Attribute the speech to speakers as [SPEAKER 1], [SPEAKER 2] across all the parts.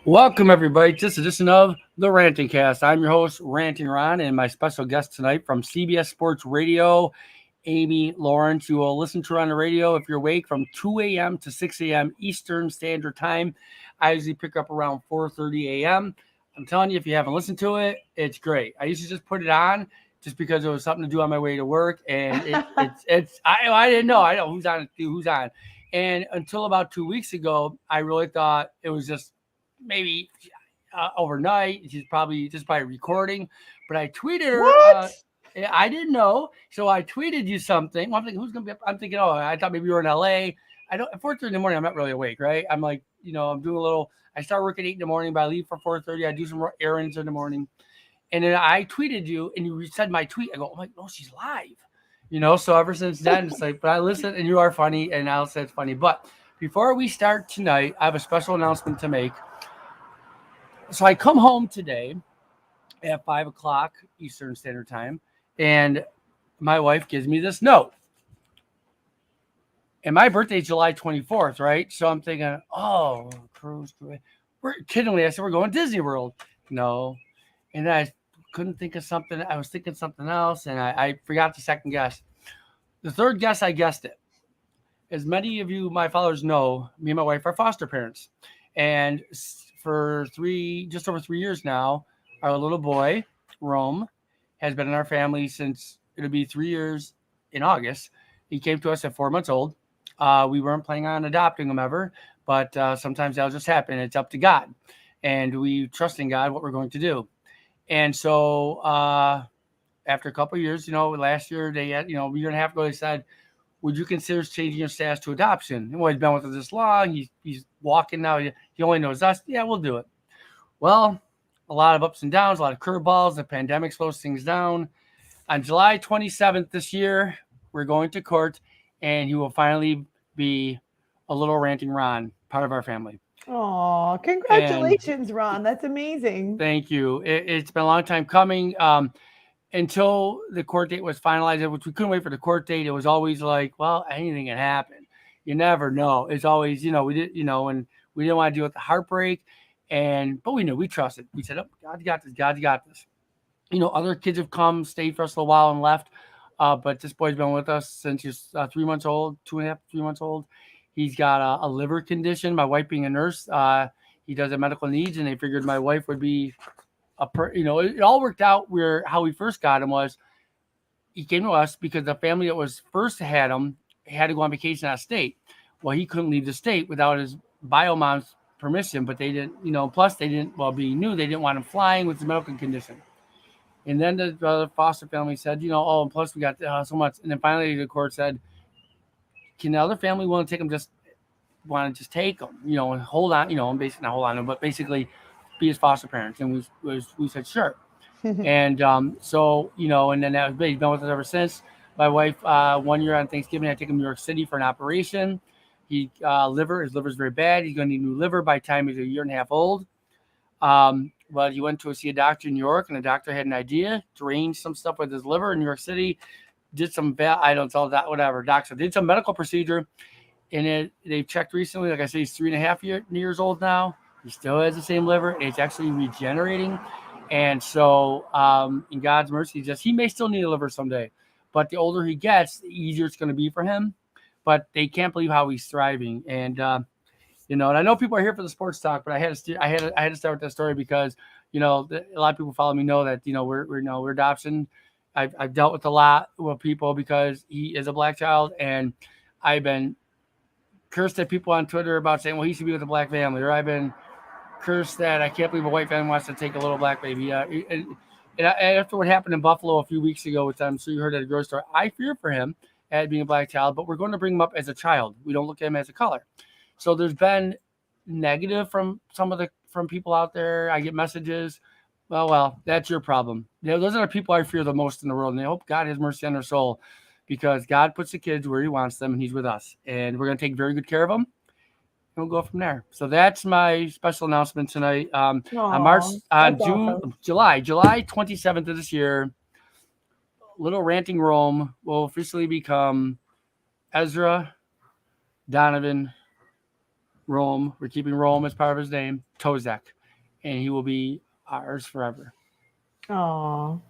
[SPEAKER 1] Welcome, everybody, to this edition of the Ranting Cast. I'm your host, Ranting Ron, and my special guest tonight from CBS Sports Radio, Amy Lawrence. You will listen to her on the radio if you're awake from 2 a.m. to 6 a.m. Eastern Standard Time. I usually pick up around 4:30 a.m. I'm telling you, if you haven't listened to it, it's great. I used to just put it on just because it was something to do on my way to work, and I didn't know. I know who's on. And until about 2 weeks ago, I really thought it was just maybe overnight. She's probably recording, but I tweeted her.
[SPEAKER 2] What?
[SPEAKER 1] I didn't know, so I tweeted you something. Well, I'm thinking, who's gonna be up? I'm thinking, oh, I thought maybe you were in LA. I don't. At 4:30 in the morning, I'm not really awake, right? I'm like, I'm doing a little. I start work at 8 in the morning, but I leave for 4:30. I do some errands in the morning, and then I tweeted you, and you said my tweet. I go, oh my, no, she's live. So ever since then, it's like, but I listen, and you are funny, and I'll say it's funny. But before we start tonight, I have a special announcement to make. So I come home today at 5 o'clock Eastern Standard Time, and my wife gives me this note. And my birthday is July 24th, right? So I'm thinking, oh, cruise. We're kiddingly. I said, we're going to Disney World. No. And then I couldn't think of something. I was thinking something else, and I forgot the second guess. The third guess, I guessed it. As many of you, my followers, know, me and my wife are foster parents. And for just over 3 years now, our little boy, Rome, has been in our family since it'll be 3 years in August. He came to us at 4 months old. We weren't planning on adopting him ever, but sometimes that'll just happen. It's up to God. And we trust in God what we're going to do. And so after a couple of years, last year, they had, a year and a half ago, they said, would you consider changing your status to adoption? Well, he's been with us this long. He's walking now. He only knows us. Yeah, we'll do it. Well, a lot of ups and downs, a lot of curveballs. The pandemic slows things down. On July 27th this year, we're going to court, and he will finally be a little Ranting Ron, part of our family.
[SPEAKER 2] Oh,
[SPEAKER 1] And
[SPEAKER 2] congratulations, Ron. That's amazing.
[SPEAKER 1] thank you. It's been a long time coming. Until the court date was finalized, which we couldn't wait for the court date. It was always like, well, anything can happen. You never know. It's always, we did, and we didn't want to deal with the heartbreak. But we knew, we trusted. We said, oh, God got this. God got this. Other kids have come, stayed for us a little while and left. But this boy's been with us since he's 3 months old, 2.5, 3 months old. He's got a liver condition. My wife being a nurse, he does have medical needs, and they figured my wife would be it all worked out where how we first got him was he came to us because the family that was first had him had to go on vacation out of state. Well, he couldn't leave the state without his bio mom's permission, but they didn't, plus they didn't, well, being new, they didn't want him flying with his medical condition. And then the foster family said, oh, and plus we got so much. And then finally the court said, can the other family want to take him, want to just take him, and hold on, and basically not hold on to him, but basically be his foster parents. And we said, sure. And so, and then that was big. He's been with us ever since. My wife, 1 year on Thanksgiving, I take him to New York City for an operation. His liver's very bad. He's going to need a new liver by the time he's a year and a half old. But he went to see a doctor in New York, and the doctor had an idea to arrange some stuff with his liver in New York City. Did some, I don't tell that, whatever. Doctor did some medical procedure, and they've checked recently. Like I say, he's 3.5 years old now. He still has the same liver. It's actually regenerating. And so, in God's mercy, he may still need a liver someday. But the older he gets, the easier it's going to be for him. But they can't believe how he's thriving. And and I know people are here for the sports talk, but I had to start with that story because a lot of people follow me know that we're adoption. I've dealt with a lot with people because he is a black child, and I've been cursed at people on Twitter about saying, well, he should be with a black family, or I've been cursed that I can't believe a white family wants to take a little black baby. And after what happened in Buffalo a few weeks ago, which I'm sure you heard at a grocery store, I fear for him as being a black child, but we're going to bring him up as a child. We don't look at him as a color. So there's been negative from from people out there. I get messages. Well, that's your problem. Those are the people I fear the most in the world, and I hope God has mercy on their soul, because God puts the kids where He wants them, and He's with us, and we're going to take very good care of them. We'll go from there. So that's my special announcement tonight. On July 27th of this year, Little Ranting Rome will officially become Ezra Donovan Rome. We're keeping Rome as part of his name, Tozek, and he will be ours forever.
[SPEAKER 2] Oh,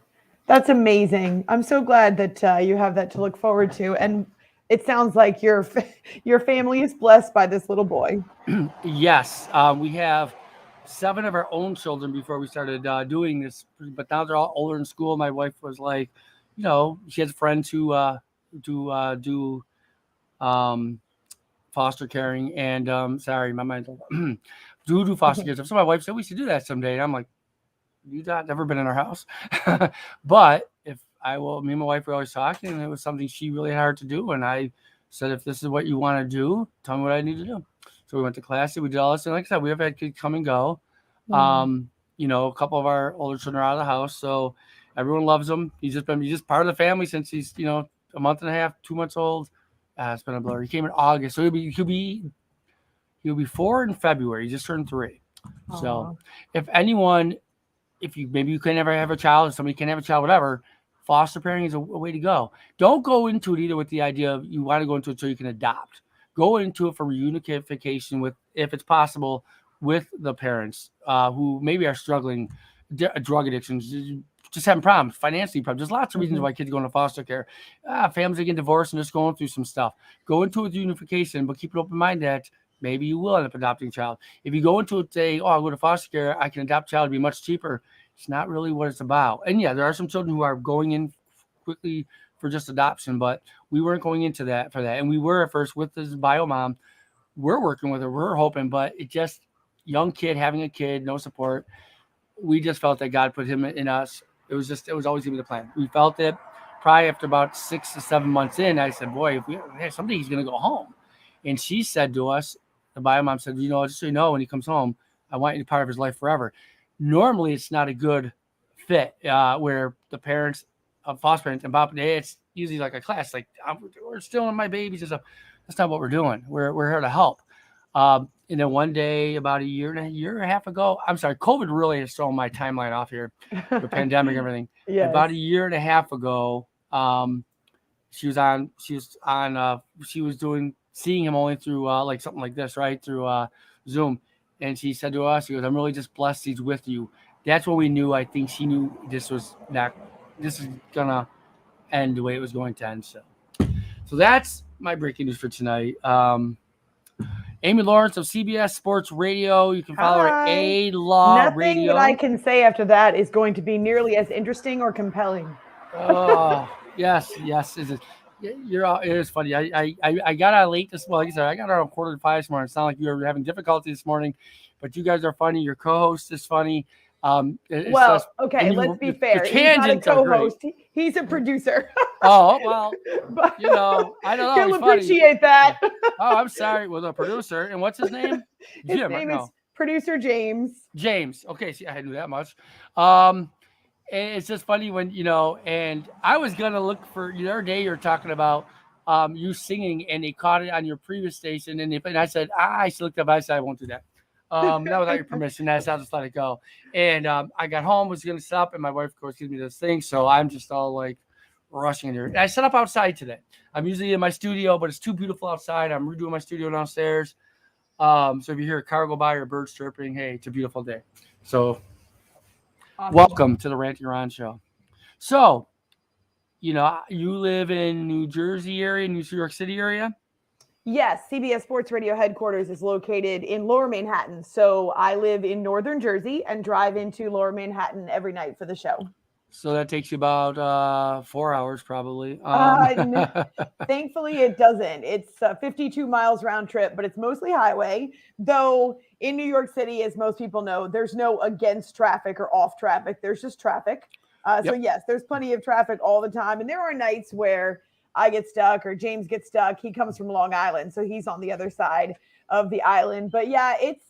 [SPEAKER 2] that's amazing. I'm so glad that you have that to look forward to. And it sounds like your family is blessed by this little boy.
[SPEAKER 1] Yes, we have 7 of our own children before we started doing this, but now they're all older in school. My wife was like, she has friends who do um, foster caring and sorry, my mind do foster care stuff. So my wife said we should do that someday, and I'm like, you got never been in our house, but if I will, me and my wife were always talking, and it was something she really had hard to do, and I said, if this is what you want to do, tell me what I need to do. So we went to class, we did all this, and like I said, we have had kids come and go.
[SPEAKER 2] Wow.
[SPEAKER 1] A couple of our older children are out of the house, so everyone loves him. He's just part of the family since he's a month and a half, 2 months old. It's been a blur. He came in August, so he'll be 4 in February. He just turned 3. So
[SPEAKER 2] Aw.
[SPEAKER 1] if anyone, if you maybe you can never have a child, somebody can have a child, whatever, foster parenting is a way to go. Don't go into it either with the idea of you want to go into it so you can adopt. Go into it for reunification with, if it's possible, with the parents who maybe are struggling, drug addictions, just having problems, financially problems. There's lots of reasons why kids go into foster care. Families are getting divorced and just going through some stuff. Go into it with unification, but keep an open mind that maybe you will end up adopting a child. If you go into it saying, oh, I'll go to foster care, I can adopt a child, it'll be much cheaper. It's not really what it's about. And yeah, there are some children who are going in quickly for just adoption, but we weren't going into that for that. And we were at first with this bio mom. We're working with her. We're hoping, but it just, young kid, having a kid, no support. We just felt that God put him in us. It was always going to be the plan. We felt it probably after about 6 to 7 months in. I said, boy, if we have something, he's going to go home. And she said to us, the bio mom said, just so you know, when he comes home, I want you to be part of his life forever. Normally, it's not a good fit where the parents, foster parents, and Bob, it's usually like a class, like we're stealing my babies and stuff. That's not what we're doing. We're here to help. And then one day, about a year and a half ago, I'm sorry, COVID really has thrown my timeline off here, the pandemic and everything.
[SPEAKER 2] Yes.
[SPEAKER 1] About a year and a half ago, she was seeing him only through like something like this, right? Through Zoom. And she said to us, she goes, I'm really just blessed he's with you. That's when we knew, I think she knew this is gonna end the way it was going to end. So that's my breaking news for tonight. Amy Lawrence of CBS Sports Radio. You can follow her
[SPEAKER 2] Hi.
[SPEAKER 1] A-Law
[SPEAKER 2] Nothing
[SPEAKER 1] Radio.
[SPEAKER 2] that I can say after that is going to be nearly as interesting or compelling.
[SPEAKER 1] Oh, yes. It is funny. I got out late this morning. Like I said, I got around 4:45 this morning. It sounded like you were having difficulty this morning, but you guys are funny. Your co-host is funny.
[SPEAKER 2] Okay, let's be fair. He's not a co-host. He's a producer.
[SPEAKER 1] Oh, well,
[SPEAKER 2] but,
[SPEAKER 1] I don't know.
[SPEAKER 2] He'll appreciate that.
[SPEAKER 1] Oh, I'm sorry. Well, the producer. And what's his name?
[SPEAKER 2] His name is producer James.
[SPEAKER 1] James. Okay, see, I knew that much. And it's just funny when, and I was going to look for, the other day you're talking about you singing, and they caught it on your previous station. And I said, I should look up. I said, I won't do that. Not without your permission. I'll just let it go. And I got home, was going to stop, and my wife, of course, gives me this thing. So I'm just all like rushing in there. And I set up outside today. I'm usually in my studio, but it's too beautiful outside. I'm redoing my studio downstairs. So if you hear a car go by or birds chirping, hey, it's a beautiful day. So awesome. Welcome to the Ranting Ron Show. So, you live in New Jersey area, New York City area?
[SPEAKER 2] Yes, CBS Sports Radio headquarters is located in Lower Manhattan. So I live in Northern Jersey and drive into Lower Manhattan every night for the show.
[SPEAKER 1] So that takes you about 4 hours probably.
[SPEAKER 2] Thankfully, it doesn't. It's 52 miles round trip, but it's mostly highway. Though in New York City, as most people know, there's no against traffic or off traffic. There's just traffic. So yes, there's plenty of traffic all the time. And there are nights where I get stuck or James gets stuck. He comes from Long Island, so he's on the other side of the island. But yeah, it's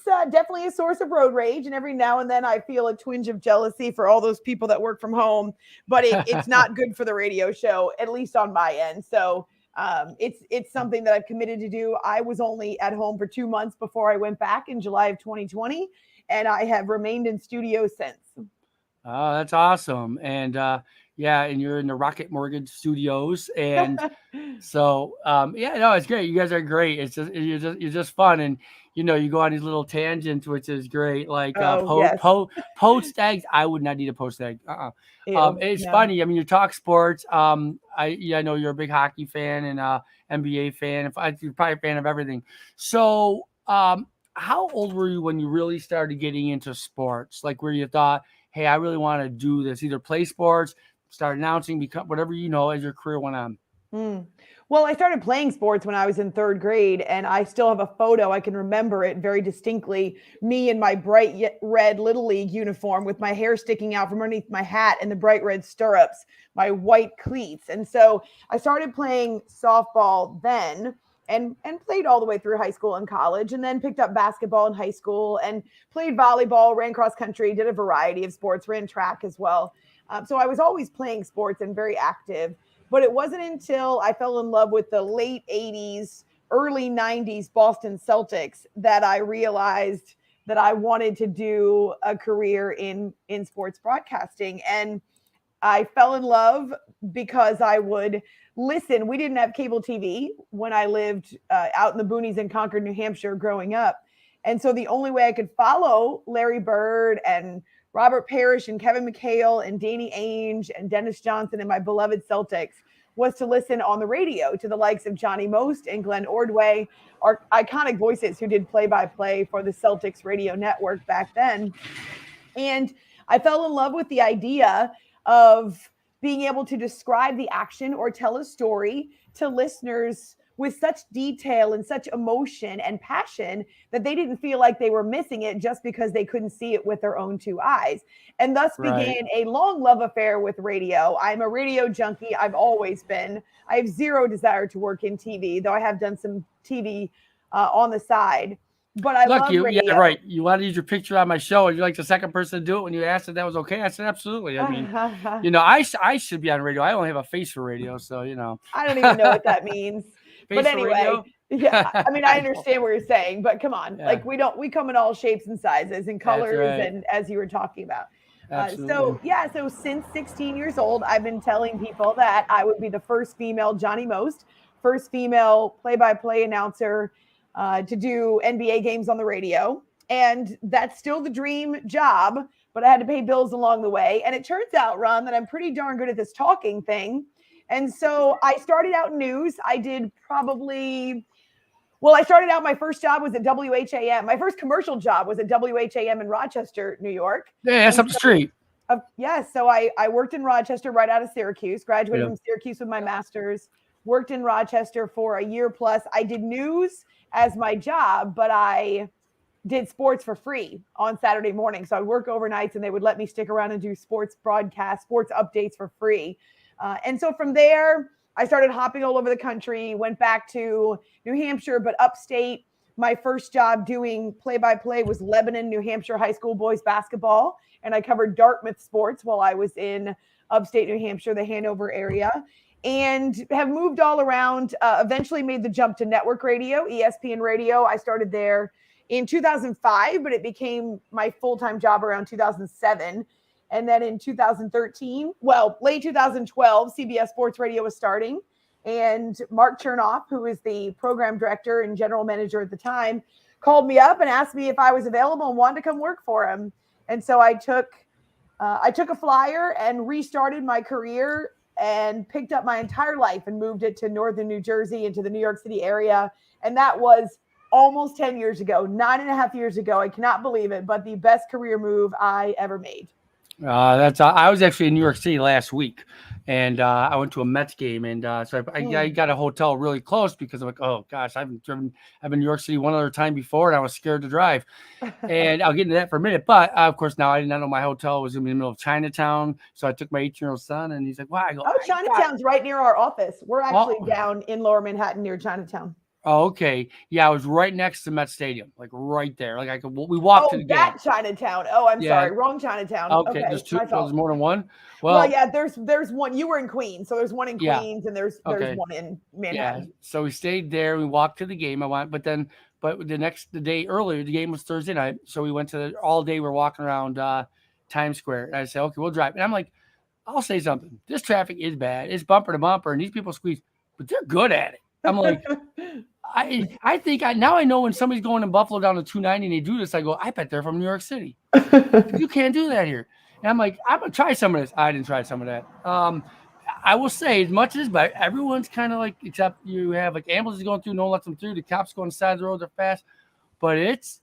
[SPEAKER 2] definitely a source of road rage. And every now and then I feel a twinge of jealousy for all those people that work from home. But it's not good for the radio show, at least on my end. So it's something that I've committed to do. I was only at home for 2 months before I went back in July of 2020. And I have remained in studio since.
[SPEAKER 1] Oh, that's awesome. And Yeah, and you're in the Rocket Mortgage Studios, and so yeah, no, it's great. You guys are great. It's just you're just fun, and you go on these little tangents, which is great. Like
[SPEAKER 2] Oh, yes.
[SPEAKER 1] poached eggs. I would not eat a poached egg.
[SPEAKER 2] Ew,
[SPEAKER 1] It's
[SPEAKER 2] no.
[SPEAKER 1] funny. I mean, you talk sports. I know you're a big hockey fan and NBA fan. You're probably a fan of everything. So how old were you when you really started getting into sports? Like where you thought, hey, I really want to do this, either play sports, start announcing, become whatever as your career went on.
[SPEAKER 2] Mm. Well, I started playing sports when I was in third grade, and I still have a photo. I can remember it very distinctly. Me in my bright red Little League uniform with my hair sticking out from underneath my hat and the bright red stirrups, my white cleats. And so I started playing softball then and played all the way through high school and college, and then picked up basketball in high school and played volleyball, ran cross country, did a variety of sports, ran track as well. So I was always playing sports and very active. But it wasn't until I fell in love with the late 80s, early 90s Boston Celtics that I realized that I wanted to do a career in sports broadcasting. And I fell in love because I would listen. We didn't have cable TV when I lived out in the boonies in Concord, New Hampshire growing up. And so the only way I could follow Larry Bird and Robert Parrish and Kevin McHale and Danny Ainge and Dennis Johnson and my beloved Celtics was to listen on the radio to the likes of Johnny Most and Glenn Ordway, our iconic voices who did play-by-play for the Celtics radio network back then. And I fell in love with the idea of being able to describe the action or tell a story to listeners with such detail and such emotion and passion that they didn't feel like they were missing it just because they couldn't see it with their own two eyes. And thus
[SPEAKER 1] Right.
[SPEAKER 2] began a long love affair with radio. I'm a radio junkie. I've always been. I have zero desire to work in TV, though I have done some TV on the side. But I
[SPEAKER 1] Look,
[SPEAKER 2] love
[SPEAKER 1] yeah,
[SPEAKER 2] radio.
[SPEAKER 1] right. You want to use your picture on my show, and you're like the second person to do it. When you asked if that was okay, I said absolutely. I mean, I should be on radio. I only have a face for radio, so
[SPEAKER 2] I don't even know what that means. But
[SPEAKER 1] face for
[SPEAKER 2] anyway,
[SPEAKER 1] radio.
[SPEAKER 2] yeah, I mean, I
[SPEAKER 1] I know.
[SPEAKER 2] understand what you're saying, but come on,
[SPEAKER 1] Yeah,
[SPEAKER 2] like we come in all shapes and sizes and
[SPEAKER 1] that's
[SPEAKER 2] colors,
[SPEAKER 1] right.
[SPEAKER 2] and as you were talking about.
[SPEAKER 1] Absolutely.
[SPEAKER 2] So yeah, so since 16 years old, I've been telling people that I would be the first female Johnny Most, first female play-by-play announcer to do NBA games on the radio, and that's still the dream job. But I had to pay bills along the way, and it turns out, Ron, that I'm pretty darn good at this talking thing. And so I started out in news. I did probably I started out, my first job was at WHAM. My first commercial job was at WHAM in Rochester, New York.
[SPEAKER 1] Yeah, that's
[SPEAKER 2] And
[SPEAKER 1] up the street.
[SPEAKER 2] yes, so I worked in Rochester right out of Syracuse, graduated
[SPEAKER 1] Yeah.
[SPEAKER 2] from Syracuse with my master's, worked in Rochester for a year plus. I did news as my job, but I did sports for free on Saturday morning. So I'd work overnights and they would let me stick around and do sports broadcasts, sports updates for free. And so from there, I started hopping all over the country, went back to New Hampshire, but upstate. My first job doing play-by-play was Lebanon, New Hampshire high school boys basketball. And I covered Dartmouth sports while I was in upstate New Hampshire, the Hanover area, and have moved all around. Eventually made the jump to network radio, ESPN radio. I started there in 2005, but it became my full-time job around 2007. And then in 2013, late 2012, CBS Sports Radio was starting. And Mark Chernoff, who is the program director and general manager at the time, called me up and asked me if I was available and wanted to come work for him. And so I took a flyer and restarted my career and picked up my entire life and moved it to northern New Jersey into the New York City area. And that was almost 10 years ago, 9.5 years ago. I cannot believe it, but the best career move I ever made.
[SPEAKER 1] I was actually in New York City last week, and I went to a Mets game, and so I got a hotel really close because I'm like, oh gosh, I've been in New York City one other time before, and I was scared to drive. And I'll get into that for a minute. But of course, now I did not know my hotel was in the middle of Chinatown, so I took my 18-year-old son, and he's like, "Wow!" I go,
[SPEAKER 2] Oh, Chinatown's right near our office. We're actually
[SPEAKER 1] Oh.
[SPEAKER 2] down in Lower Manhattan near Chinatown.
[SPEAKER 1] Oh, okay. Yeah, I was right next to Met Stadium, like right there. Like we walked to the game.
[SPEAKER 2] That Chinatown. Oh, I'm
[SPEAKER 1] Yeah.
[SPEAKER 2] sorry. Wrong Chinatown.
[SPEAKER 1] Okay,
[SPEAKER 2] Okay,
[SPEAKER 1] there's two.
[SPEAKER 2] my fault.
[SPEAKER 1] There's more than one.
[SPEAKER 2] Well, yeah, there's one. You were in Queens, so there's one in
[SPEAKER 1] Yeah.
[SPEAKER 2] Queens, and there's
[SPEAKER 1] Okay.
[SPEAKER 2] one in
[SPEAKER 1] Yeah.
[SPEAKER 2] Manhattan.
[SPEAKER 1] So we stayed there. We walked to the game. But the day earlier, the game was Thursday night. So we went all day. We're walking around Times Square. And I said, okay, we'll drive. And I'm like, I'll say something. This traffic is bad. It's bumper to bumper, and these people squeeze, but they're good at it. I'm like, I think now I know when somebody's going in Buffalo down to 290 and they do this, I go, I bet they're from New York City. You can't do that here. And I'm like, I'm gonna try some of this. I didn't try some of that. I will say, as much as but everyone's kind of like, except you have like ambulances going through, no one lets them through. The cops go on the side of the road, they're fast. But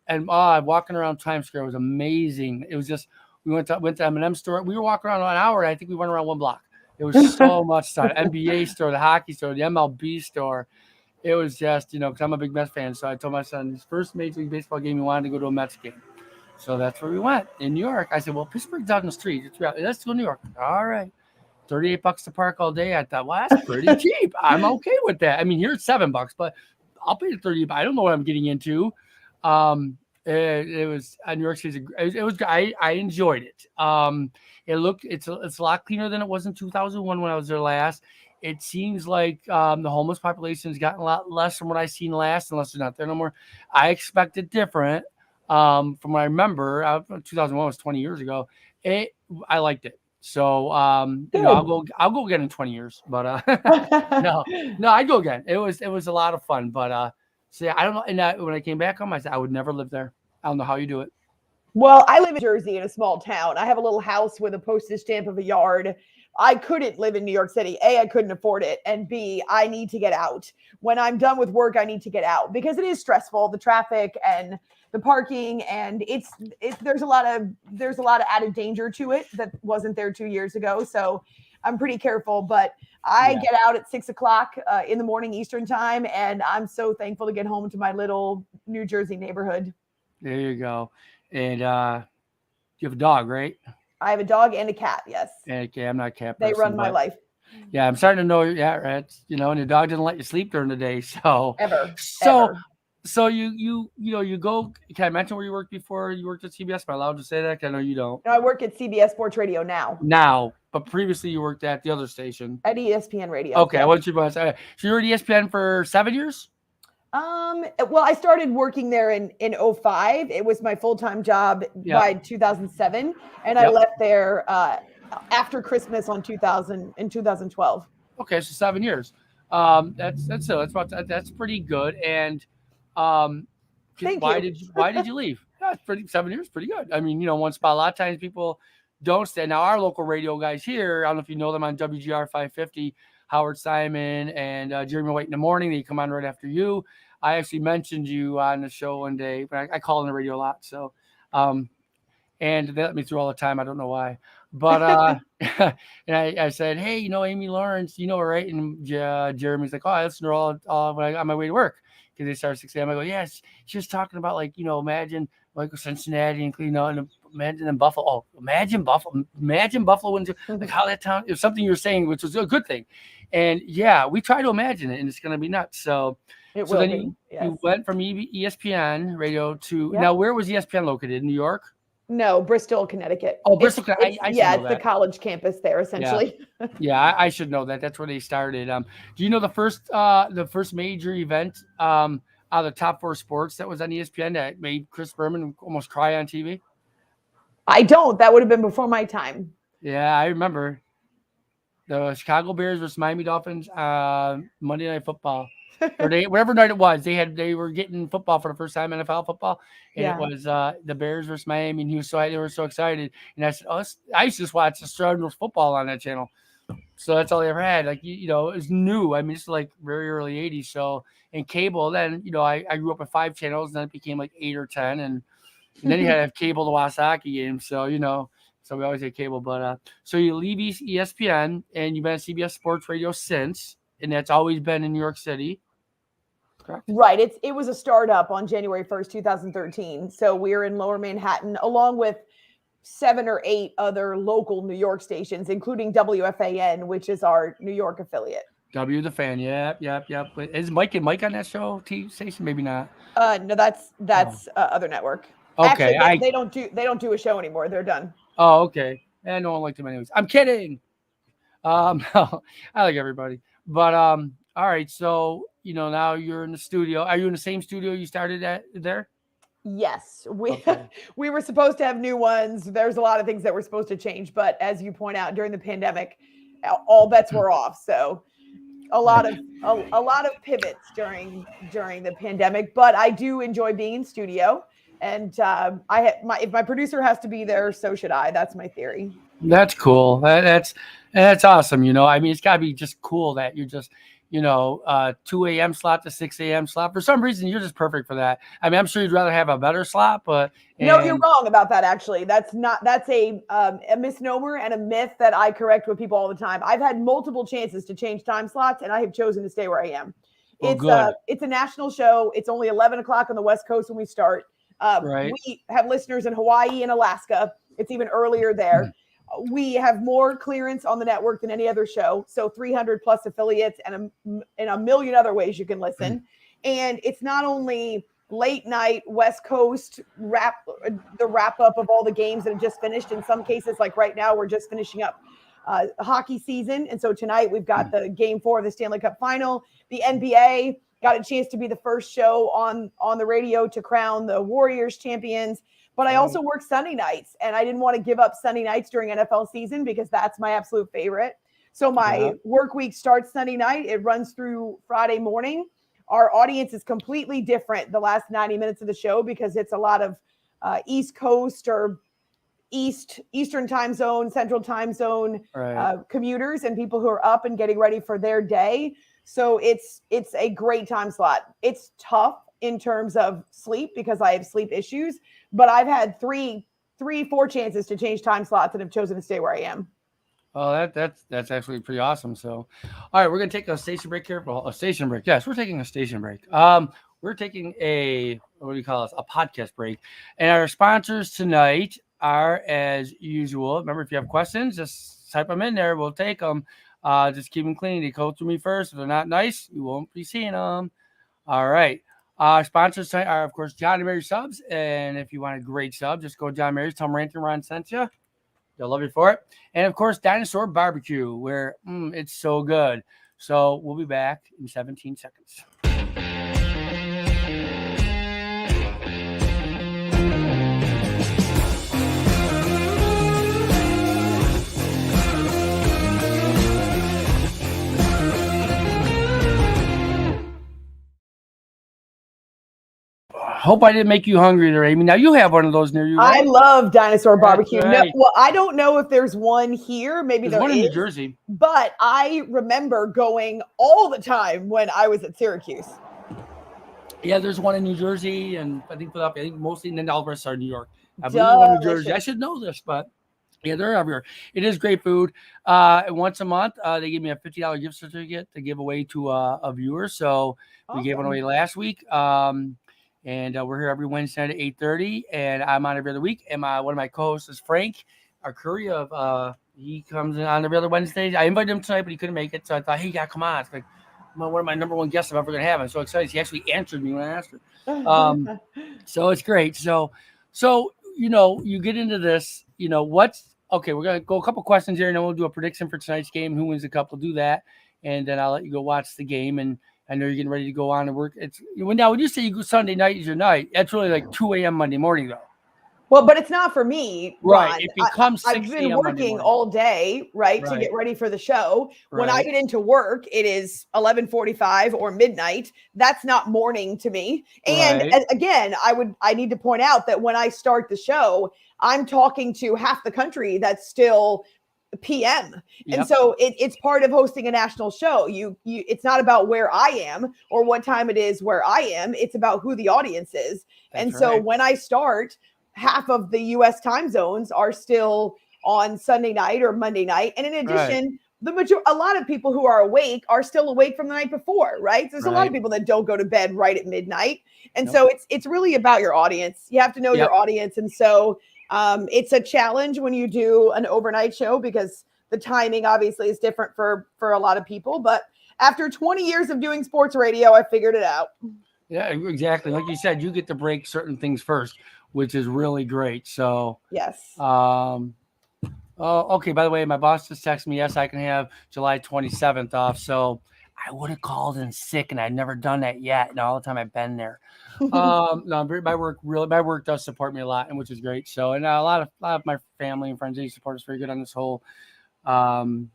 [SPEAKER 1] walking around Times Square was amazing. It was just we went to M&M store. We were walking around an hour, and I think we went around one block. It was so much fun. NBA store, the hockey store, the MLB store. It was just, because I'm a big Mets fan. So I told my son his first Major League Baseball game, he wanted to go to a Mets game. So that's where we went in New York. I said, well, Pittsburgh's down the street. Let's go to New York. All right. $38 to park all day. I thought, well, that's pretty cheap. I'm okay with that. I mean, here it's $7, but I'll pay the $30. I don't know what I'm getting into. It was New York City. It was. I enjoyed it. It's a lot cleaner than it was in 2001 when I was there last. It seems like the homeless population has gotten a lot less from what I seen last, unless they're not there no more. I expected different. From what I remember, 2001 was 20 years ago. I liked it. So I'll go again in 20 years. But no, I'd go again. It was a lot of fun. But so yeah, I don't know. And when I came back home, I said I would never live there. I don't know how you do it.
[SPEAKER 2] Well, I live in Jersey in a small town. I have a little house with a postage stamp of a yard. I couldn't live in New York City. A, I couldn't afford it. And B, I need to get out. When I'm done with work, I need to get out because it is stressful, the traffic and the parking. And there's a lot of added danger to it that wasn't there 2 years ago. So I'm pretty careful, but I get out at 6:00 in the morning Eastern time. And I'm so thankful to get home to my little New Jersey neighborhood.
[SPEAKER 1] There you go. And you have a dog, right?
[SPEAKER 2] I have a dog and a cat. Yes.
[SPEAKER 1] Okay, I'm not a cat
[SPEAKER 2] person. They run my life.
[SPEAKER 1] Yeah, I'm starting to know. Yeah, right. And your dog doesn't let you sleep during the day. So
[SPEAKER 2] ever.
[SPEAKER 1] So you go. Can I mention where you worked before? You worked at CBS. Am I allowed to say that? I know you don't.
[SPEAKER 2] No, I work at CBS Sports Radio now.
[SPEAKER 1] But previously you worked at the other station.
[SPEAKER 2] At ESPN Radio.
[SPEAKER 1] Okay, I want you to say. So you were at ESPN for 7 years?
[SPEAKER 2] Well, I started working there in 2005. It was my full-time job by 2007, and I left there after Christmas in 2012.
[SPEAKER 1] Okay, so 7 years. That's pretty good. And why did you leave? That's 7 years, pretty good. I mean, one spot. A lot of times people don't stay. Now our local radio guys here, I don't know if you know them on WGR 550. Howard Simon and Jeremy White in the morning. They come on right after you. I actually mentioned you on the show one day, but I call on the radio a lot. So, and they let me through all the time. I don't know why, but and I said, hey, Amy Lawrence, right? And Jeremy's like, oh, I listen to her all when I on my way to work because they start at 6 a.m. I go, yes, she's talking about imagine like Cincinnati and and imagine Buffalo. Oh, imagine Buffalo wins. Like how that town. It was something you were saying, which was a good thing. And yeah, we try to imagine it, and it's going to be nuts. So then you went from ESPN radio to now. Where was ESPN located? In New York?
[SPEAKER 2] No, Bristol, Connecticut.
[SPEAKER 1] Oh, Bristol, Connecticut.
[SPEAKER 2] It's the college campus there, essentially.
[SPEAKER 1] Yeah, I should know that. That's where they started. Do you know the first major event out of the top 4 sports that was on ESPN that made Chris Berman almost cry on TV?
[SPEAKER 2] I don't. That would have been before my time.
[SPEAKER 1] Yeah, I remember. The Chicago Bears versus Miami Dolphins Monday Night Football. Or whatever night it was, they were getting football for the first time, NFL football, and it was the Bears versus Miami, and they were so excited. And I said, I used to just watch the Cardinals football on that channel, so that's all I ever had. Like it was new. I mean, it's like very early '80s. So and cable, then I grew up with 5 channels, and then it became like 8 or 10, and then you had to have cable to watch hockey games. So so we always had cable. But so you leave ESPN, and you've been at CBS Sports Radio since, and that's always been in New York City. Correct.
[SPEAKER 2] Right. It was a startup on January 1st, 2013. So we're in Lower Manhattan, along with 7 or 8 other local New York stations, including WFAN, which is our New York affiliate.
[SPEAKER 1] The Fan. Yep. Is Mike on that show station? Maybe not.
[SPEAKER 2] No, that's other network.
[SPEAKER 1] Okay.
[SPEAKER 2] Actually, they don't do a show anymore. They're done.
[SPEAKER 1] Oh, okay. And no one liked him anyways. I'm kidding. No, I like everybody. But all right. So now you're in the studio. Are you in the same studio you started at there?
[SPEAKER 2] Yes,
[SPEAKER 1] Okay.
[SPEAKER 2] we were supposed to have new ones. There's a lot of things that were supposed to change, but as you point out, during the pandemic, all bets were off. So a lot of a lot of pivots during the pandemic. But I do enjoy being in studio, and if my producer has to be there, so should I. That's my theory.
[SPEAKER 1] That's cool. That's awesome. I mean, it's got to be just cool that you're just, 2 a.m. slot to 6 a.m. slot. For some reason, you're just perfect for that. I mean, I'm sure you'd rather have a better slot, but
[SPEAKER 2] No, you're wrong about that. Actually, that's a misnomer and a myth that I correct with people all the time. I've had multiple chances to change time slots, and I have chosen to stay where I am.
[SPEAKER 1] Well, good.
[SPEAKER 2] It's a national show. It's only 11 o'clock on the West Coast when we start.
[SPEAKER 1] Right.
[SPEAKER 2] We have listeners in Hawaii and Alaska. It's even earlier there. We have more clearance on the network than any other show. So 300 plus affiliates and a million other ways you can listen. And it's not only late night West Coast the wrap up of all the games that have just finished. In some cases, like right now, we're just finishing up hockey season. And so tonight we've got the game 4 of the Stanley Cup final. The NBA got a chance to be the first show on the radio to crown the Warriors champions. But I also work Sunday nights, and I didn't want to give up Sunday nights during NFL season because that's my absolute favorite. So my work week starts Sunday night. It runs through Friday morning. Our audience is completely different the last 90 minutes of the show because it's a lot of East Coast or Eastern time zone, Central time zone commuters and people who are up and getting ready for their day. So it's a great time slot. It's tough in terms of sleep because I have sleep issues, but I've had 4 chances to change time slots and have chosen to stay where I am.
[SPEAKER 1] Oh, that's actually pretty awesome. So, all right, we're gonna take a station break here. Well, a station break. Yes, we're taking a station break. We're taking a what do you call this? A podcast break. And our sponsors tonight are, as usual. Remember, if you have questions, just type them in there. We'll take them. Just keep them clean. They go through me first. If they're not nice, you won't be seeing them. All right. Our sponsors tonight are, of course, John and Mary Subs. And if you want a great sub, just go to John and Mary's. Tell them Ranting Ron sent you. They'll love you for it. And, of course, Dinosaur Barbecue, where it's so good. So we'll be back in 17 seconds. Hope I didn't make you hungry there, Amy. Now you have one of those near you, right?
[SPEAKER 2] I love Dinosaur Barbecue.
[SPEAKER 1] Right.
[SPEAKER 2] No, well, I don't know if there's one here. Maybe
[SPEAKER 1] there's one in
[SPEAKER 2] is,
[SPEAKER 1] New Jersey.
[SPEAKER 2] But I remember going all the time when I was at Syracuse.
[SPEAKER 1] Yeah, there's one in New Jersey, and I think mostly, and then all the rest are New York. I believe one in New Jersey. I should know this, but yeah, they're everywhere. It is great food. Once a month, they give me a $50 gift certificate to give away to a viewer. So we gave one away last week. And we're here every Wednesday night at 8:30, and I'm on every other week. And one of my co-hosts is Frank Arcuri he comes in on every other Wednesday. I invited him tonight, but he couldn't make it. So I thought, hey, yeah, come on. It's like one of my number one guests I'm ever going to have. I'm so excited. She actually answered me when I asked her. So it's great. So you get into this, okay, we're going to go a couple questions here, and then we'll do a prediction for tonight's game. Who wins the cup? We'll do that. And then I'll let you go watch the game. And I know you're getting ready to go on and work. When you say you go Sunday night is your night, that's really like 2 a.m. Monday morning, though.
[SPEAKER 2] Well, but it's not for me,
[SPEAKER 1] right?
[SPEAKER 2] Ron.
[SPEAKER 1] It becomes 6
[SPEAKER 2] I've been working all day, right, to get ready for the show. When I get into work, it is 11:45 or midnight. That's not morning to me. And again, I need to point out that when I start the show, I'm talking to half the country that's still PM. And so it's part of hosting a national show. It's not about where I am or what time it is where I am. It's about who the audience is. So when I start, half of the US time zones are still on Sunday night or Monday night. And in addition, a lot of people who are awake are still awake from the night before, right? There's a lot of people that don't go to bed right at midnight. And so it's really about your audience. You have to know your audience. And so it's a challenge when you do an overnight show because the timing obviously is different for a lot of people. But after 20 years of doing sports radio, I figured it out.
[SPEAKER 1] Yeah, exactly. Like you said, you get to break certain things first, which is really great. So
[SPEAKER 2] yes.
[SPEAKER 1] Okay. By the way, my boss just texted me. Yes, I can have July 27th off. So I would have called in sick, and I'd never done that yet. And all the time I've been there. No, my work does support me a lot, and which is great. So, and a lot of my family and friends, they support us very good on this whole um,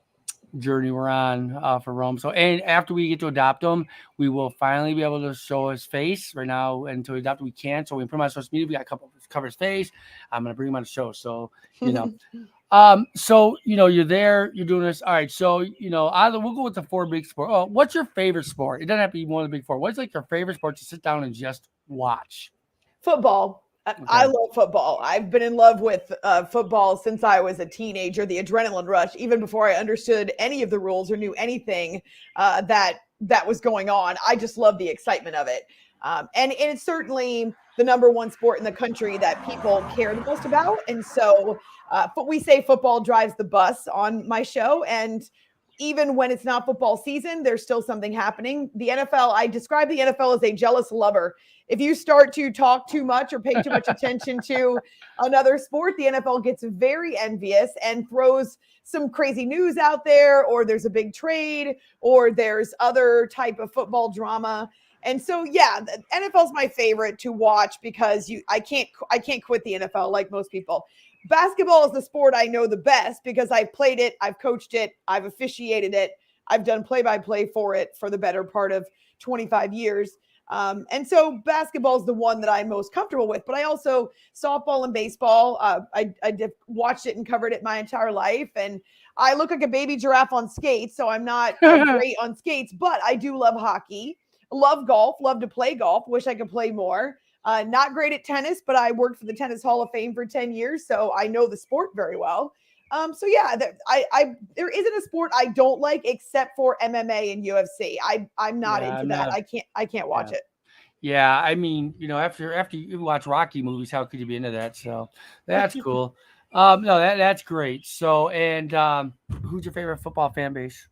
[SPEAKER 1] journey we're on for Rome. So, and after we get to adopt him, we will finally be able to show his face. Right now, until we adopt him, we can't. So, we put him on social media. We got a couple cover his face. I'm gonna bring him on the show. So, you know. So you're there, you're doing this. All right. So, either we'll go with the four big sport. Oh, what's your favorite sport? It doesn't have to be one of the big four. What's like your favorite sport to sit down and just watch?
[SPEAKER 2] Football. I
[SPEAKER 1] Okay.
[SPEAKER 2] love football. I've been in love with football since I was a teenager. The adrenaline rush, even before I understood any of the rules or knew anything that was going on. I just love the excitement of it, and it's certainly the number one sport in the country that people care the most about. And so, but we say football drives the bus on my show, and even when it's not football season, there's still something happening. The NFL, I describe the NFL as a jealous lover. If you start to talk too much or pay too much attention to another sport, the NFL gets very envious and throws some crazy news out there, or there's a big trade, or there's other type of football drama. And so, yeah, the NFL is my favorite to watch because I can't quit the NFL like most people. Basketball is the sport I know the best because I've played it, I've coached it, I've officiated it, I've done play-by-play for it for the better part of 25 years. And so basketball is the one that I'm most comfortable with, but I also softball and baseball. I watched it and covered it my entire life. And I look like a baby giraffe on skates, so I'm not great on skates, but I do love hockey, love golf, love to play golf, wish I could play more. Not great at tennis, but I worked for the Tennis Hall of Fame for 10 years, so I know the sport very well. So yeah, there isn't a sport I don't like except for MMA and UFC. I'm not
[SPEAKER 1] Yeah,
[SPEAKER 2] into
[SPEAKER 1] I'm
[SPEAKER 2] that.
[SPEAKER 1] not.
[SPEAKER 2] I can't watch
[SPEAKER 1] Yeah.
[SPEAKER 2] it.
[SPEAKER 1] Yeah. I mean, after you watch Rocky movies, how could you be into that? So that's cool. No, that's great. So, and who's your favorite football fan base?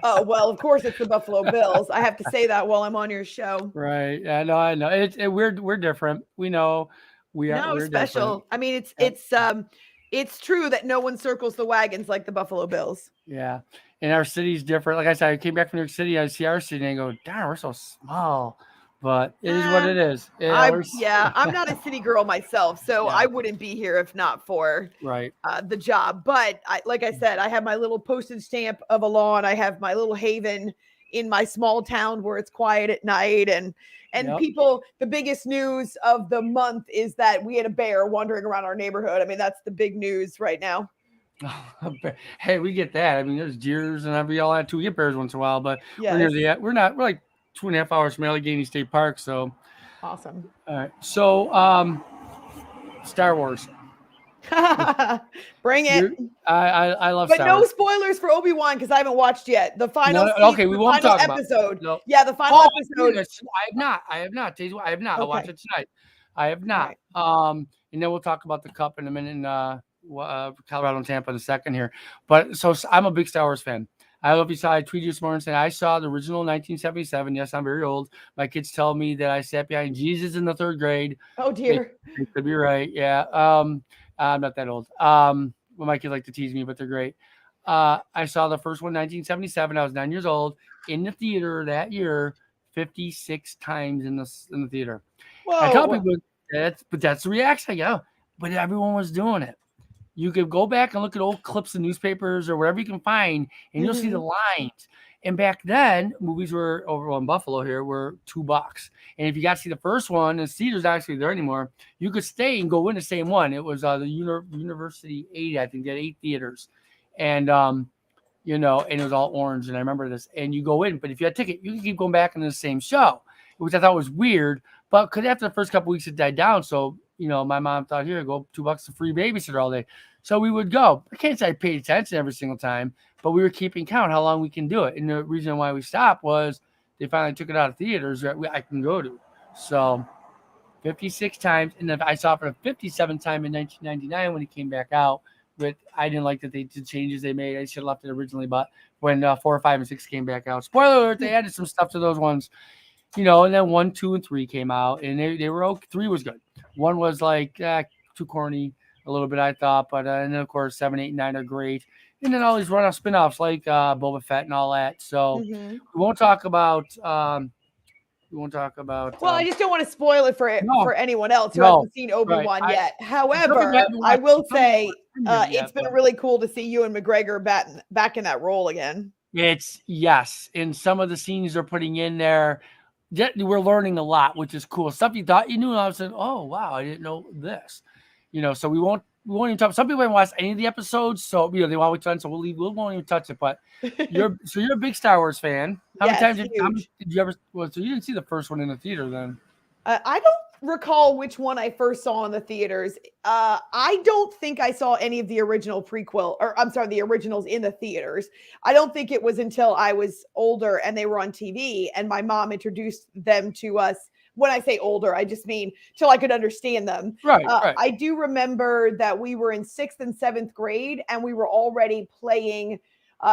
[SPEAKER 2] Oh well, of course it's the Buffalo Bills. I have to say that while I'm on your show.
[SPEAKER 1] Right. Yeah, I know. We're different. We know
[SPEAKER 2] No,
[SPEAKER 1] we're different.
[SPEAKER 2] special. I mean,
[SPEAKER 1] Yep.
[SPEAKER 2] it's true that no one circles the wagons like the Buffalo Bills.
[SPEAKER 1] Yeah. And our city's different. Like I said, I came back from New York City. I see our city and I go, darn, we're so small. But it is what
[SPEAKER 2] Uh,
[SPEAKER 1] it is. Yeah,
[SPEAKER 2] I'm not a city girl myself, so
[SPEAKER 1] yeah,
[SPEAKER 2] I wouldn't be here if not for
[SPEAKER 1] right.
[SPEAKER 2] the job. But like I said, I have my little postage stamp of a lawn. I have my little haven in my small town where it's quiet at night. And
[SPEAKER 1] Yep.
[SPEAKER 2] people, the biggest news of the month is that we had a bear wandering around our neighborhood. I mean, that's the big news right now.
[SPEAKER 1] Hey, we get that. I mean, there's deers and we all had two get bears once in a while, but
[SPEAKER 2] Yes.
[SPEAKER 1] we're like 2.5 hours from Allegheny State Park. So,
[SPEAKER 2] Awesome.
[SPEAKER 1] all right. So, Star Wars.
[SPEAKER 2] Bring it.
[SPEAKER 1] You, I love
[SPEAKER 2] But
[SPEAKER 1] Star
[SPEAKER 2] no
[SPEAKER 1] Wars.
[SPEAKER 2] spoilers for Obi-Wan because I haven't watched yet. The
[SPEAKER 1] No,
[SPEAKER 2] final
[SPEAKER 1] no,
[SPEAKER 2] season,
[SPEAKER 1] okay, we
[SPEAKER 2] the
[SPEAKER 1] won't
[SPEAKER 2] final
[SPEAKER 1] talk about.
[SPEAKER 2] episode.
[SPEAKER 1] No.
[SPEAKER 2] Yeah, the final
[SPEAKER 1] Oh,
[SPEAKER 2] episode.
[SPEAKER 1] I have not. I have not. I have not. I'll watch
[SPEAKER 2] Okay.
[SPEAKER 1] it tonight. I have
[SPEAKER 2] All
[SPEAKER 1] not.
[SPEAKER 2] right.
[SPEAKER 1] And then we'll talk about the Cup in a minute. Colorado and Tampa in a second here. But so I'm a big Star Wars fan. I don't know if you saw. I tweeted this morning saying I saw the original 1977. Yes, I'm very old. My kids tell me that I sat behind Jesus in the third grade.
[SPEAKER 2] Oh
[SPEAKER 1] They,
[SPEAKER 2] dear.
[SPEAKER 1] they could be right. Yeah. I'm not that old. Well, my kids like to tease me, but they're great. I saw the first one, 1977. I was 9 years old in the theater that year, 56 times in the theater. I tell
[SPEAKER 2] Whoa.
[SPEAKER 1] people that's the reaction I get. Oh, but everyone was doing it. You could go back and look at old clips of newspapers or whatever you can find, and you'll see the
[SPEAKER 2] Mhm.
[SPEAKER 1] lines. And back then, movies were over in Buffalo here were $2. And if you got to see the first one, and theaters not actually there anymore, you could stay and go in the same one. It was the University 80, I think. They had 8 theaters, and and it was all orange. And I remember this. And you go in, but if you had a ticket, you could keep going back into the same show, which I thought was weird. But because after the first couple weeks, it died down. So my mom thought, here, go $2 a free babysitter all day. So we would go. I can't say I paid attention every single time, but we were keeping count how long we can do it. And the reason why we stopped was they finally took it out of theaters that I can go to. So 56 times. And then I saw it for the 57th time in 1999 when it came back out. But I didn't like that they did changes they made. I should have left it originally. But when 4, 5, and 6 came back out, spoiler alert, they added some stuff to those ones. And then 1, 2, and 3 came out, and they were okay. 3 was good. 1 was like too corny a little bit, I thought, but and then of course 7, 8, and 9 are great. and then all these run-off spin-offs like Boba Fett and all that. So
[SPEAKER 2] Mm-hmm.
[SPEAKER 1] we won't talk about. We won't talk about.
[SPEAKER 2] Well, I just don't want to spoil it
[SPEAKER 1] No,
[SPEAKER 2] for anyone else who
[SPEAKER 1] no,
[SPEAKER 2] hasn't seen
[SPEAKER 1] right.
[SPEAKER 2] Obi-Wan yet.
[SPEAKER 1] Some people
[SPEAKER 2] However,
[SPEAKER 1] haven't
[SPEAKER 2] I
[SPEAKER 1] watched.
[SPEAKER 2] will
[SPEAKER 1] Some people
[SPEAKER 2] say
[SPEAKER 1] haven't yet,
[SPEAKER 2] it's been
[SPEAKER 1] but
[SPEAKER 2] really cool to see Ewan McGregor back in that role again.
[SPEAKER 1] it's yes. And some of the scenes they're putting in there, we're learning a lot, which is cool. Stuff you thought you knew, and all of a sudden, oh wow, I didn't know this. So we won't even talk. Some people haven't watched any of the episodes, so they want to touch. So we won't even touch it. But you're a big Star Wars fan. How many
[SPEAKER 2] Yes,
[SPEAKER 1] times
[SPEAKER 2] huge.
[SPEAKER 1] did you ever? Well, so you didn't see the first one in the theater then?
[SPEAKER 2] I don't recall which one I first saw in the theaters. I don't think I saw any of the original prequel, or I'm sorry, the originals in the theaters. I don't think it was until I was older and they were on TV and my mom introduced them to us. When I say older, I just mean till I could understand them.
[SPEAKER 1] Right, right.
[SPEAKER 2] I do remember that we were in 6th and 7th grade and we were already playing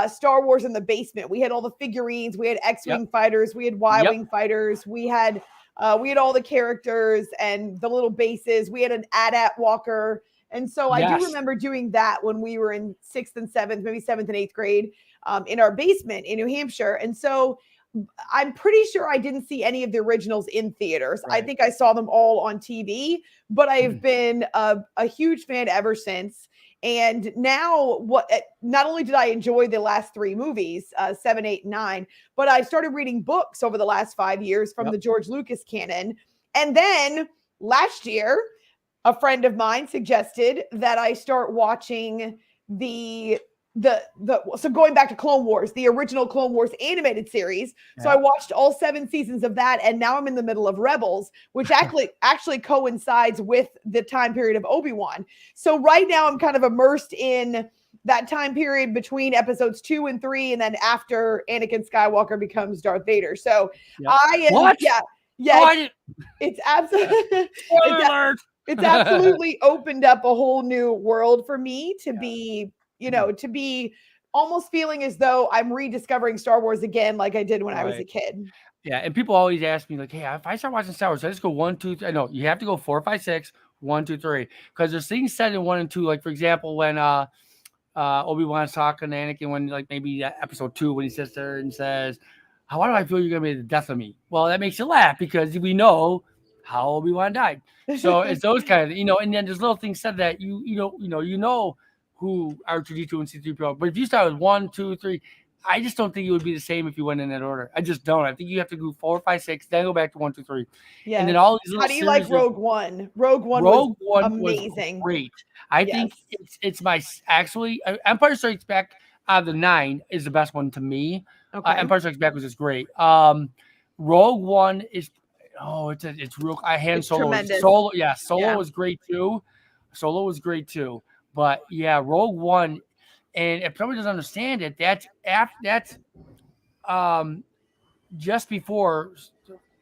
[SPEAKER 2] Star Wars in the basement. We had all the figurines, we had X-Wing
[SPEAKER 1] Yep.
[SPEAKER 2] fighters, we had Y-Wing fighters, we had all the characters and the little bases. We had an AT-AT walker. And so I do
[SPEAKER 1] Yes.
[SPEAKER 2] remember doing that when we were in 6th and 7th, maybe 7th and 8th grade in our basement in New Hampshire. And so I'm pretty sure I didn't see any of the originals in theaters. I
[SPEAKER 1] Right.
[SPEAKER 2] think I saw them all on TV, but I've been a huge fan ever since. And now, not only did I enjoy the last 3 movies, 7, 8, and 9, but I started reading books over the last 5 years from the George Lucas canon. And then last year, a friend of mine suggested that I start watching so going back to Clone Wars, the original Clone Wars animated series. So I watched all 7 seasons of that, and now I'm in the middle of Rebels, which actually coincides with the time period of Obi-Wan. So right now I'm kind of immersed in that time period between episodes 2 and 3, and then after Anakin Skywalker becomes Darth Vader. So I am,
[SPEAKER 1] What?
[SPEAKER 2] yeah, it's absolutely,
[SPEAKER 1] Spoiler alert.
[SPEAKER 2] it's absolutely opened up a whole new world for me to be, to be almost feeling as though I'm rediscovering Star Wars again, like I did when I was a kid.
[SPEAKER 1] Yeah, and people always ask me like, "Hey, if I start watching Star Wars, I just go 1, 2, 3." No, you have to go 4, 5, 6, 1, 2, 3, because there's things said in 1 and 2. Like for example, when Obi-Wan's talking to Anakin, when like maybe episode 2, when he sits there and says, "Why do I feel you're gonna be the death of me?" Well, that makes you laugh because we know how Obi-Wan died. So it's those kind of and then there's little things said that you know who R2D2 and C3PO. But if you start with 1, 2, 3, I just don't think it would be the same if you went in that order. I just don't. I think you have to go 4, 5, 6, then go back to 1, 2, 3.
[SPEAKER 2] Yeah.
[SPEAKER 1] And then all these little
[SPEAKER 2] How do you like Rogue One? Rogue One was amazing.
[SPEAKER 1] Was great. I think it's my actually Empire Strikes Back out of the 9 is the best one to me.
[SPEAKER 2] Okay.
[SPEAKER 1] Empire Strikes Back was just great. Rogue One is it's real. Han Solo.
[SPEAKER 2] Tremendous.
[SPEAKER 1] Solo was great too. Solo was great too. But yeah, Rogue One, and if somebody doesn't understand it, that's just before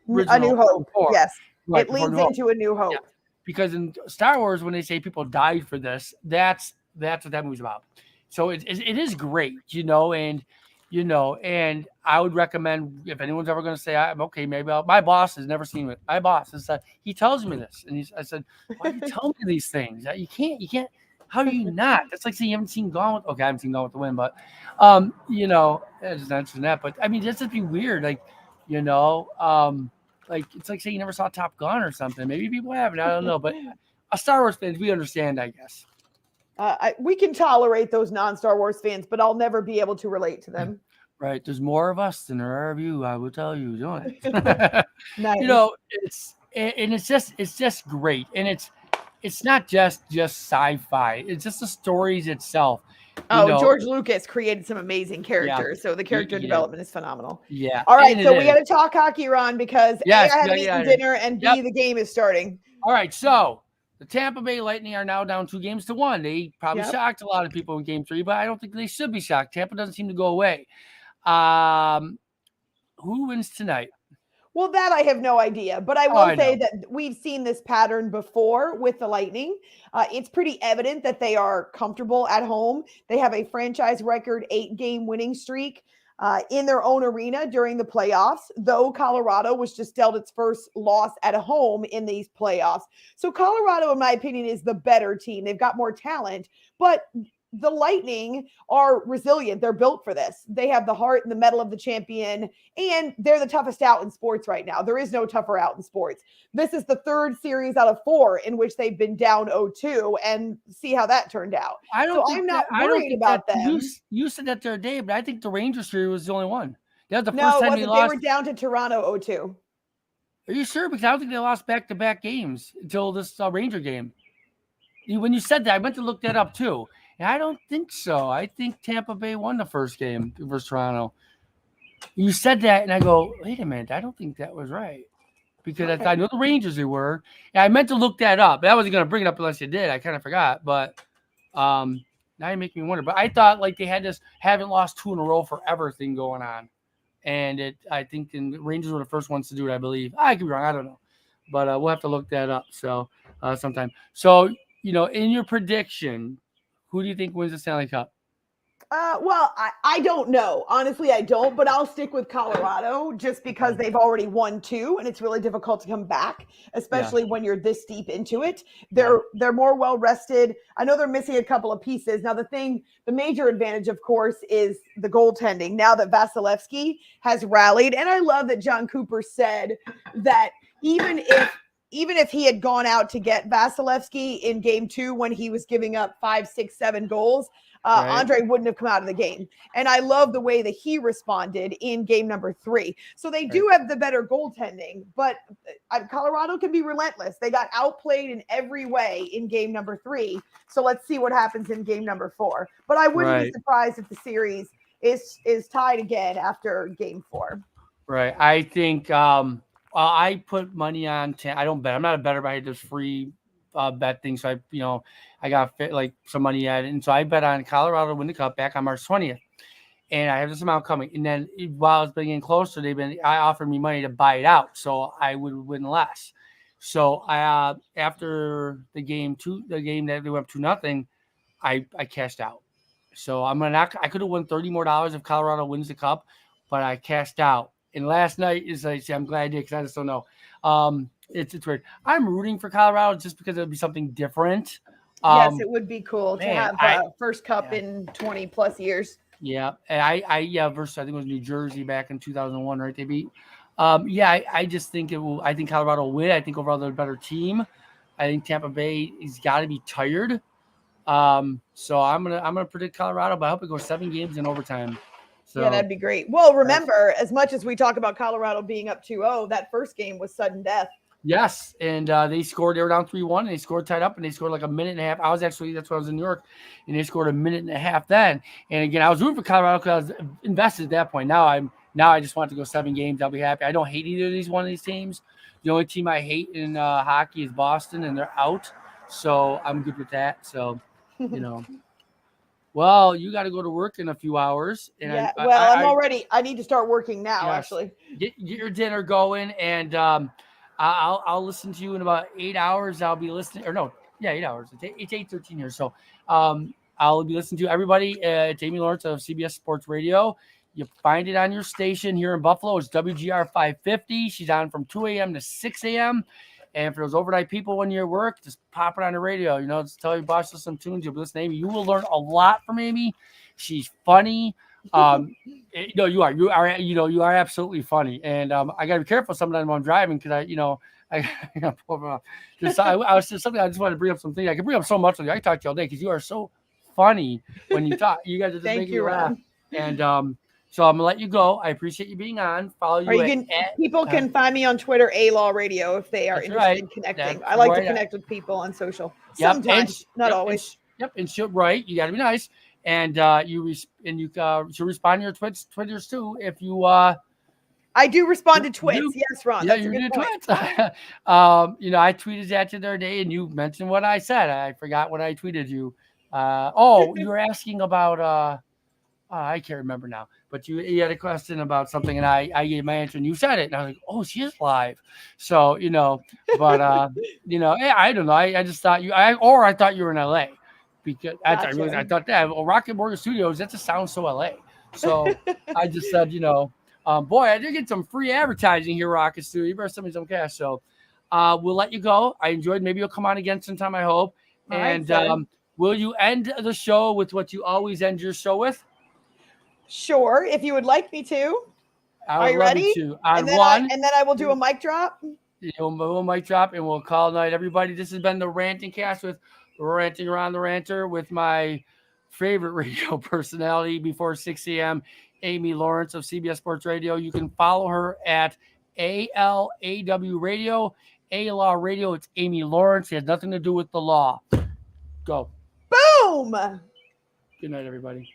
[SPEAKER 2] A New Hope. Yes,
[SPEAKER 1] right,
[SPEAKER 2] it leads into A New Hope.
[SPEAKER 1] Yeah. Because in Star Wars, when they say people died for this, that's what that movie's about. So it is great, and I would recommend if anyone's ever going to say, I'm okay, maybe my boss has never seen it. My boss has said, he tells me this, and I said, why do you tell me these things? You can't. How do you not? That's like saying you haven't seen Gone with. Okay, I haven't seen Gone with the Wind, but just answering that. But I mean, that's just be weird, like it's like saying you never saw Top Gun or something. Maybe people haven't. I don't know, but Star Wars fans, we understand, I guess.
[SPEAKER 2] We can tolerate those non-Star Wars fans, but I'll never be able to relate to them.
[SPEAKER 1] Right. There's more of us than there are of you. I will tell you, don't
[SPEAKER 2] it? Nice.
[SPEAKER 1] It's just great, and it's not just sci-fi. It's just the stories itself.
[SPEAKER 2] George Lucas created some amazing characters, so the character development is phenomenal.
[SPEAKER 1] Yeah.
[SPEAKER 2] All right, so we got to talk hockey, Ron, because
[SPEAKER 1] yes,
[SPEAKER 2] A, I haven't eaten dinner, and B, the game is starting.
[SPEAKER 1] All right, so the Tampa Bay Lightning are now down 2-1. They probably shocked a lot of people in Game 3, but I don't think they should be shocked. Tampa doesn't seem to go away. Who wins tonight?
[SPEAKER 2] Well, that I have no idea, but I will say that we've seen this pattern before with the Lightning. It's pretty evident that they are comfortable at home. They have a franchise record 8-game winning streak in their own arena during the playoffs, though Colorado was just dealt its first loss at home in these playoffs. So Colorado, in my opinion, is the better team. They've got more talent, but the Lightning are resilient. They're built for this. They have the heart and the mettle of the champion, and they're the toughest out in sports right now. There is no tougher out in sports. This is the third series out of 4 in which they've been down 0-2, and see how that turned out. So I'm not worried about them.
[SPEAKER 1] You said that the other day, but I think the Rangers series was the only one. That was the
[SPEAKER 2] No,
[SPEAKER 1] first
[SPEAKER 2] it
[SPEAKER 1] time
[SPEAKER 2] wasn't. They were down to Toronto 0-2.
[SPEAKER 1] Are you sure? Because I don't think they lost back-to-back games until this Ranger game. When you said that, I meant to look that up too. And I don't think so. I think Tampa Bay won the first game versus Toronto. You said that, and I go, wait a minute. I don't think that was right. Because I know the Rangers they were. And I meant to look that up. I wasn't going to bring it up unless you did. I kind of forgot. But now you make me wonder. But I thought like they had this haven't lost 2 in a row forever thing going on. And I think the Rangers were the first ones to do it, I believe. I could be wrong. I don't know. But we'll have to look that up sometime. So, in your prediction, who do you think wins the Stanley Cup?
[SPEAKER 2] Well, I don't know. Honestly, I don't, but I'll stick with Colorado just because they've already won 2 and it's really difficult to come back, especially when you're this deep into it. They're more well rested. I know they're missing a couple of pieces. Now, the major advantage, of course, is the goaltending. Now that Vasilevsky has rallied, and I love that John Cooper said that even if he had gone out to get Vasilevsky in game 2 when he was giving up 5, 6, 7 goals, Andre wouldn't have come out of the game. And I love the way that he responded in game number 3. So they do have the better goaltending, but Colorado can be relentless. They got outplayed in every way in game number 3. So let's see what happens in game number 4. But I wouldn't be surprised if the series is tied again after game 4.
[SPEAKER 1] Right. I think I put money on I don't bet. I'm not a bettor, but I had this free bet thing. So I got like some money at it. And so I bet on Colorado to win the cup back on March 20th. And I have this amount coming. And then while it's been getting closer, I offered me money to buy it out. So I would win less. So after the game that they went up 2-0, I cashed out. So I could have won $30 more if Colorado wins the cup, but I cashed out. And last night I'm glad I did because I just don't know. It's weird. I'm rooting for Colorado just because it would be something different.
[SPEAKER 2] Yes, it would be cool to have first cup in 20 plus years.
[SPEAKER 1] Yeah, and versus I think it was New Jersey back in 2001, right? They beat. I just think it will. I think Colorado will win. I think overall they're a better team. I think Tampa Bay has got to be tired. So I'm gonna predict Colorado, but I hope it goes 7 games in overtime. So,
[SPEAKER 2] yeah, that'd be great. Well, remember, as much as we talk about Colorado being up 2-0, that first game was sudden death.
[SPEAKER 1] Yes, and they were down 3-1, and they scored tied up, and they scored like a minute and a half. That's when I was in New York, and they scored a minute and a half then. And again, I was rooting for Colorado because I was invested at that point. Now I just want to go 7 games. I'll be happy. I don't hate either of one of these teams. The only team I hate in hockey is Boston, and they're out. So I'm good with that. So, Well, you got to go to work in a few hours. And
[SPEAKER 2] I need to start working now, actually.
[SPEAKER 1] Get your dinner going, and I'll listen to you in about 8 hours. I'll be listening, 8 hours. It's 8:13 here. So I'll be listening to everybody. It's Amy Lawrence of CBS Sports Radio. You find it on your station here in Buffalo. It's WGR 550. She's on from 2 a.m. to 6 a.m. And for those overnight people when you're at work, just pop it on the radio. Just tell your boss to some tunes. You'll be listening to Amy. You will learn a lot from Amy. She's funny. You are absolutely funny. And I gotta be careful sometimes when I'm driving because I gotta pull off. I just wanted to bring up something. I can bring up so much with you. I can talk to you all day because you are so funny when you talk. You guys are just making me laugh. And so I'm gonna let you go. I appreciate you being on. Follow you.
[SPEAKER 2] People can find me on Twitter, A-Law Radio, if they are interested in connecting. I like to connect with people on social. Sometimes, not always.
[SPEAKER 1] And you got to be nice. And you should respond to your Twitters too. If you
[SPEAKER 2] I do respond to twits. Yes, Ron.
[SPEAKER 1] Yeah, you do twits. I tweeted at you the other day, and you mentioned what I said. I forgot what I tweeted you. You were asking about. I can't remember now, but you had a question about something, and I gave my answer, and you said it, and I was like, "Oh, she is live." So but I don't know. I just thought I thought you were in LA because I thought that Rocket Mortgage Studios, that just sounds so LA. So I just said, boy, I did get some free advertising here, Rocket Studio. You better send me some cash. So we'll let you go. I enjoyed. Maybe you'll come on again sometime. I hope.
[SPEAKER 2] All right,
[SPEAKER 1] will you end the show with what you always end your show with?
[SPEAKER 2] Sure, if you would like me to.
[SPEAKER 1] I
[SPEAKER 2] Are
[SPEAKER 1] would
[SPEAKER 2] you
[SPEAKER 1] love
[SPEAKER 2] ready?
[SPEAKER 1] you to. On
[SPEAKER 2] And then
[SPEAKER 1] one,
[SPEAKER 2] I will do a mic drop.
[SPEAKER 1] we'll mic drop and we'll call night, everybody. This has been the Ranting Cast with Ranting Around the Ranter with my favorite radio personality before 6 a.m., Amy Lawrence of CBS Sports Radio. You can follow her at ALAW Radio, A-Law Radio. It's Amy Lawrence. It has nothing to do with the law. Go.
[SPEAKER 2] Boom!
[SPEAKER 1] Good night, everybody.